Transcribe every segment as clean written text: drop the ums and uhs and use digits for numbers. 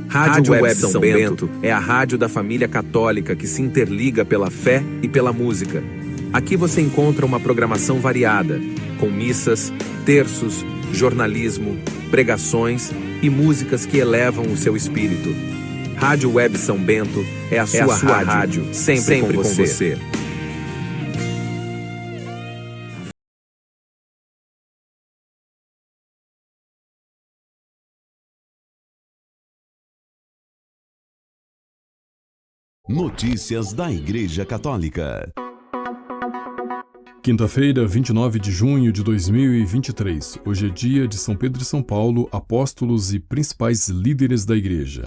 Rádio Web São Bento é a rádio da família católica que se interliga pela fé e pela música. Aqui você encontra uma programação variada, com missas, terços, jornalismo, pregações e músicas que elevam o seu espírito. Rádio Web São Bento é a sua rádio, sempre com você. Notícias da Igreja Católica. Quinta-feira, 29 de junho de 2023. Hoje é dia de São Pedro e São Paulo, apóstolos e principais líderes da Igreja.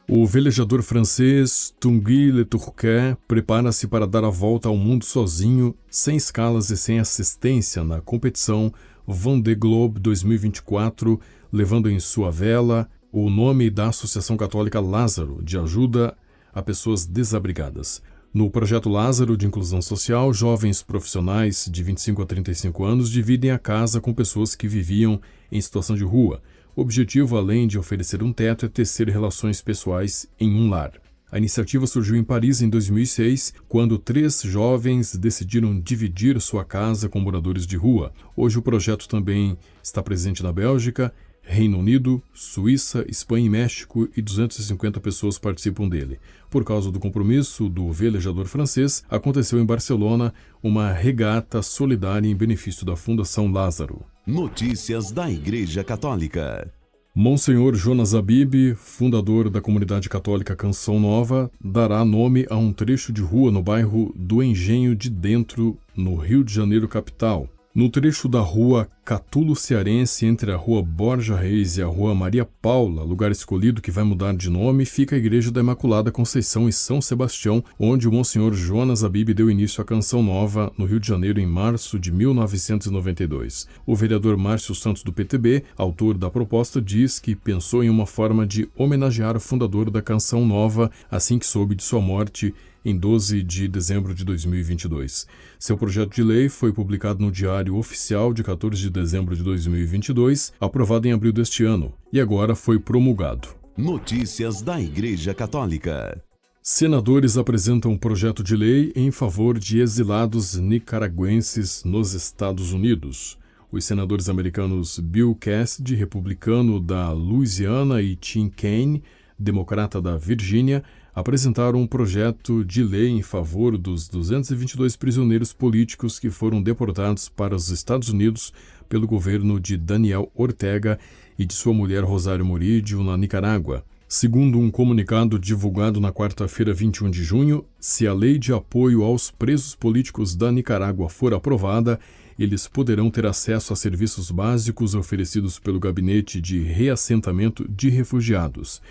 O velejador francês Tanguy Leturquet prepara-se para dar a volta ao mundo sozinho, sem escalas e sem assistência na competição Vendée Globe 2024, levando em sua vela o nome da Associação Católica Lázaro, de ajuda a pessoas desabrigadas. No projeto Lázaro de Inclusão Social, jovens profissionais de 25 a 35 anos dividem a casa com pessoas que viviam em situação de rua. O objetivo, além de oferecer um teto, é tecer relações pessoais em um lar. A iniciativa surgiu em Paris em 2006, quando 3 jovens decidiram dividir sua casa com moradores de rua. Hoje o projeto também está presente na Bélgica, Reino Unido, Suíça, Espanha e México, e 250 pessoas participam dele. Por causa do compromisso do velejador francês, aconteceu em Barcelona uma regata solidária em benefício da Fundação Lázaro. Notícias da Igreja Católica. Monsenhor Jonas Habib, fundador da comunidade católica Canção Nova, dará nome a um trecho de rua no bairro do Engenho de Dentro, no Rio de Janeiro, capital. No trecho da rua Catulo Cearense, entre a rua Borja Reis e a rua Maria Paula, lugar escolhido que vai mudar de nome, fica a Igreja da Imaculada Conceição e São Sebastião, onde o Monsenhor Jonas Habib deu início à Canção Nova, no Rio de Janeiro, em março de 1992. O vereador Márcio Santos, do PTB, autor da proposta, diz que pensou em uma forma de homenagear o fundador da Canção Nova assim que soube de sua morte, em 12 de dezembro de 2022. Seu projeto de lei foi publicado no Diário Oficial de 14 de dezembro de 2022, aprovado em abril deste ano, e agora foi promulgado. Notícias da Igreja Católica. Senadores apresentam um projeto de lei em favor de exilados nicaragüenses nos Estados Unidos. Os senadores americanos Bill Cassidy, republicano da Louisiana, e Tim Kaine, democrata da Virgínia, apresentaram um projeto de lei em favor dos 222 prisioneiros políticos que foram deportados para os Estados Unidos pelo governo de Daniel Ortega e de sua mulher Rosário Murillo, na Nicarágua. Segundo um comunicado divulgado na quarta-feira, 21 de junho, se a lei de apoio aos presos políticos da Nicarágua for aprovada, eles poderão ter acesso a serviços básicos oferecidos pelo Gabinete de Reassentamento de Refugiados.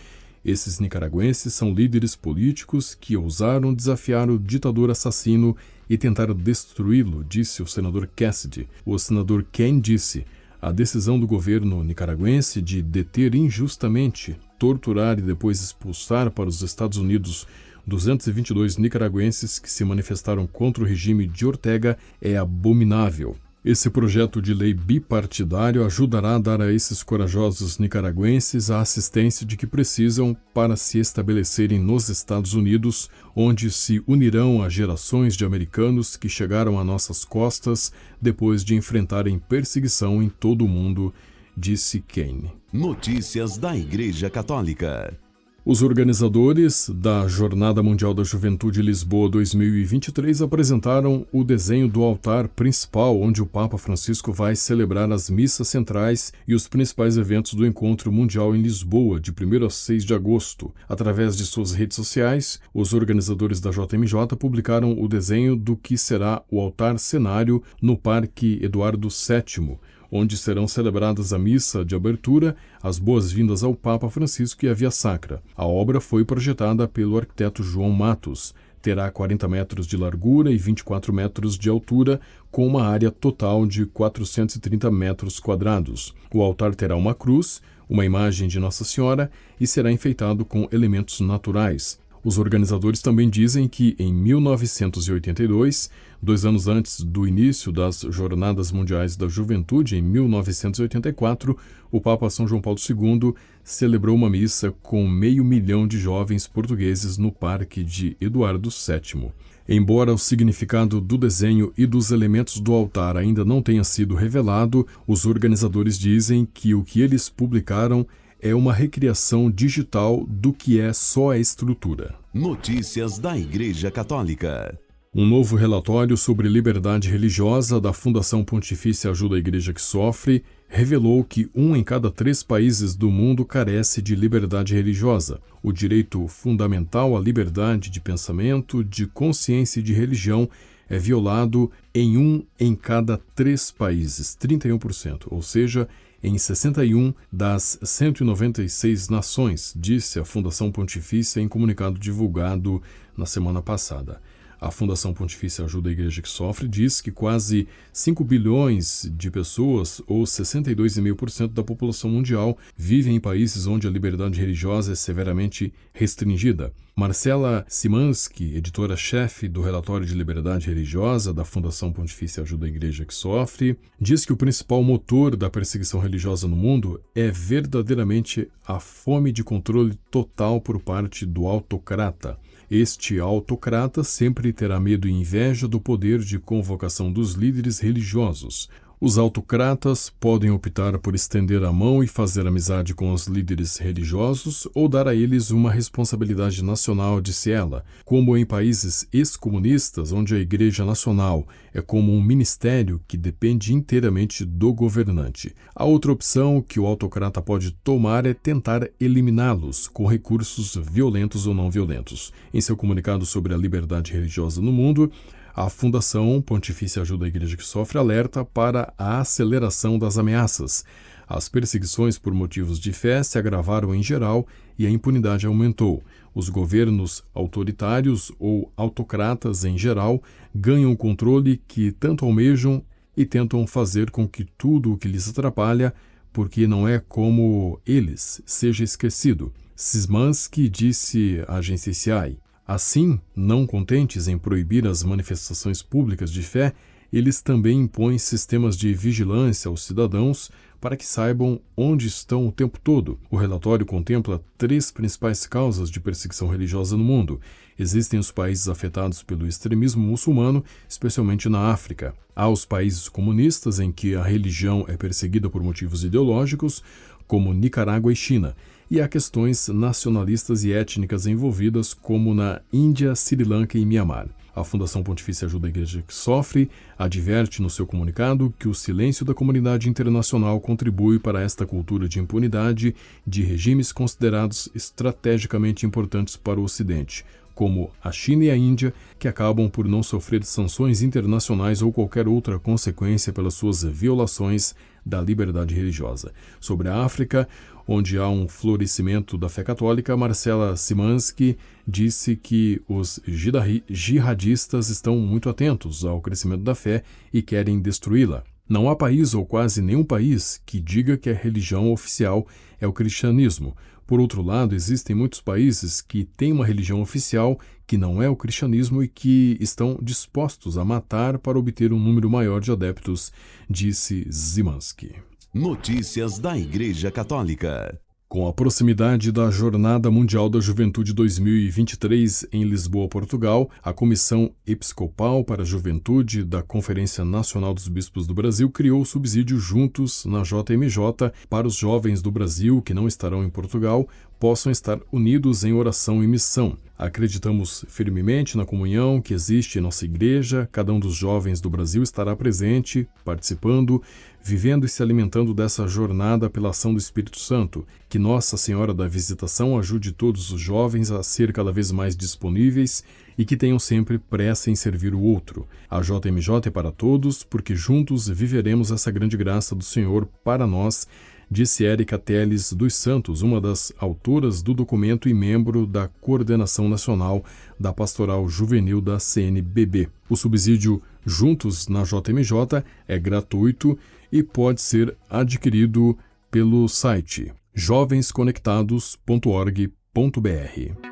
Esses nicaragüenses são líderes políticos que ousaram desafiar o ditador assassino e tentaram destruí-lo, disse o senador Cassidy. O senador Kaine disse: a decisão do governo nicaragüense de deter injustamente, torturar e depois expulsar para os Estados Unidos 222 nicaragüenses que se manifestaram contra o regime de Ortega é abominável. Esse projeto de lei bipartidário ajudará a dar a esses corajosos nicaragüenses a assistência de que precisam para se estabelecerem nos Estados Unidos, onde se unirão a gerações de americanos que chegaram a nossas costas depois de enfrentarem perseguição em todo o mundo, disse Kaine. Notícias da Igreja Católica. Os organizadores da Jornada Mundial da Juventude Lisboa 2023 apresentaram o desenho do altar principal, onde o Papa Francisco vai celebrar as missas centrais e os principais eventos do Encontro Mundial em Lisboa, de 1º a 6 de agosto. Através de suas redes sociais, os organizadores da JMJ publicaram o desenho do que será o altar cenário no Parque Eduardo VII, onde serão celebradas a missa de abertura, as boas-vindas ao Papa Francisco e a Via Sacra. A obra foi projetada pelo arquiteto João Matos. Terá 40 metros de largura e 24 metros de altura, com uma área total de 430 metros quadrados. O altar terá uma cruz, uma imagem de Nossa Senhora e será enfeitado com elementos naturais. Os organizadores também dizem que, em 1982, 2 anos antes do início das Jornadas Mundiais da Juventude, em 1984, o Papa São João Paulo II celebrou uma missa com 500.000 de jovens portugueses no Parque de Eduardo VII. Embora o significado do desenho e dos elementos do altar ainda não tenha sido revelado, os organizadores dizem que o que eles publicaram é uma recriação digital do que é só a estrutura. Notícias da Igreja Católica. Um novo relatório sobre liberdade religiosa da Fundação Pontifícia Ajuda a Igreja que Sofre revelou que 1 em cada 3 países do mundo carece de liberdade religiosa. O direito fundamental à liberdade de pensamento, de consciência e de religião é violado em 1 em cada 3 países, 31%, ou seja, em 61 das 196 nações, disse a Fundação Pontifícia em comunicado divulgado na semana passada. A Fundação Pontifícia Ajuda a Igreja que Sofre diz que quase 5 bilhões de pessoas, ou 62,5% da população mundial, vivem em países onde a liberdade religiosa é severamente restringida. Marcela Simansky, editora-chefe do relatório de liberdade religiosa da Fundação Pontifícia Ajuda a Igreja que Sofre, diz que o principal motor da perseguição religiosa no mundo é verdadeiramente a fome de controle total por parte do autocrata. Este autocrata sempre terá medo e inveja do poder de convocação dos líderes religiosos. Os autocratas podem optar por estender a mão e fazer amizade com os líderes religiosos ou dar a eles uma responsabilidade nacional, disse ela, como em países ex-comunistas, onde a Igreja Nacional é como um ministério que depende inteiramente do governante. A outra opção que o autocrata pode tomar é tentar eliminá-los com recursos violentos ou não violentos. Em seu comunicado sobre a liberdade religiosa no mundo, a Fundação Pontifícia Ajuda a Igreja que Sofre alerta para a aceleração das ameaças. As perseguições por motivos de fé se agravaram em geral e a impunidade aumentou. Os governos autoritários ou autocratas em geral ganham o controle que tanto almejam e tentam fazer com que tudo o que lhes atrapalha, porque não é como eles, seja esquecido. Szymanski disse à agência CI. Assim, não contentes em proibir as manifestações públicas de fé, eles também impõem sistemas de vigilância aos cidadãos para que saibam onde estão o tempo todo. O relatório contempla 3 principais causas de perseguição religiosa no mundo. Existem os países afetados pelo extremismo muçulmano, especialmente na África. Há os países comunistas em que a religião é perseguida por motivos ideológicos, como Nicarágua e China. E há questões nacionalistas e étnicas envolvidas, como na Índia, Sri Lanka e Mianmar. A Fundação Pontifícia Ajuda a Igreja que Sofre adverte no seu comunicado que o silêncio da comunidade internacional contribui para esta cultura de impunidade de regimes considerados estrategicamente importantes para o Ocidente, como a China e a Índia, que acabam por não sofrer sanções internacionais ou qualquer outra consequência pelas suas violações da liberdade religiosa. Sobre a África, onde há um florescimento da fé católica, Marcela Simansky disse que os jihadistas estão muito atentos ao crescimento da fé e querem destruí-la. Não há país ou quase nenhum país que diga que a religião oficial é o cristianismo. Por outro lado, existem muitos países que têm uma religião oficial que não é o cristianismo e que estão dispostos a matar para obter um número maior de adeptos, disse Szymanski. Notícias da Igreja Católica. Com a proximidade da Jornada Mundial da Juventude 2023 em Lisboa, Portugal, a Comissão Episcopal para a Juventude da Conferência Nacional dos Bispos do Brasil criou o subsídio Juntos na JMJ para os jovens do Brasil que não estarão em Portugal possam estar unidos em oração e missão. Acreditamos firmemente na comunhão que existe em nossa igreja. Cada um dos jovens do Brasil estará presente, participando, vivendo e se alimentando dessa jornada pela ação do Espírito Santo. Que Nossa Senhora da Visitação ajude todos os jovens a ser cada vez mais disponíveis e que tenham sempre pressa em servir o outro. A JMJ é para todos, porque juntos viveremos essa grande graça do Senhor para nós, disse Érica Teles dos Santos, uma das autoras do documento e membro da Coordenação Nacional da Pastoral Juvenil da CNBB. O subsídio Juntos na JMJ é gratuito e pode ser adquirido pelo site jovensconectados.org.br.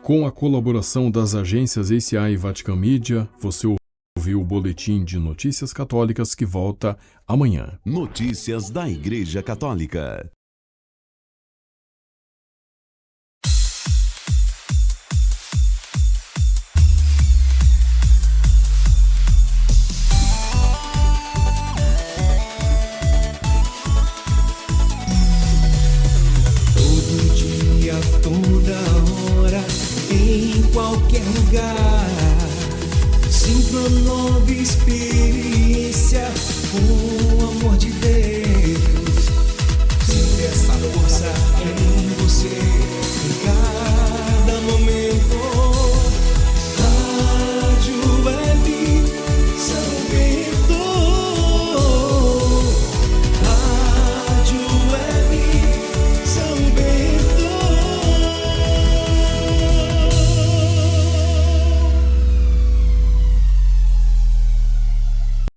Com a colaboração das agências ACI e Vatican Media, você ouviu o Boletim de Notícias Católicas que volta amanhã. Notícias da Igreja Católica. Qualquer lugar, sinto uma nova experiência com o amor de Deus. Sinto essa força em você.